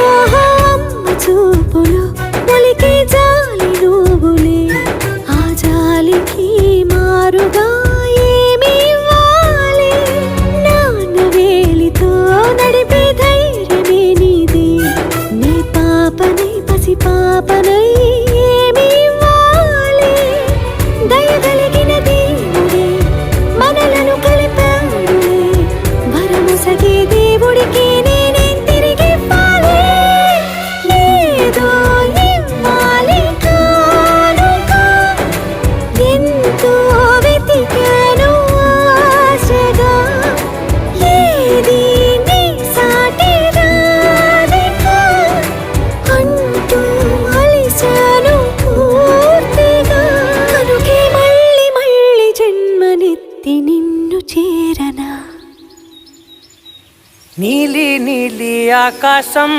ఓహో అమ్మ చూపులు ఒలికి జాలి నువ్వులే ఆ జాలికి మారుగా ఏమి ఇవ్వాలి నాన్న వేలితో నడిపే ధైర్యమే నీదే నీ పాపనే పసి పాపనై ఏమి ఇవ్వాలి దయగలిగిన దేవుడే మనలను కలిపాడులే వరమొసగే దేవుడికి నేనేం తిరిగి ఇవ్వాలి ఏదో ఇవ్వాలి కానుక ఎంతో వెతికాను ఆశగా ఏది నీ సాటి రాధిక అంటూ అలిశాను పూర్తిగా కనుకే మళ్ళీ మళ్ళీ జన్మనెత్తి నిన్ను చేరనా నీలి నీలి ఆకాశం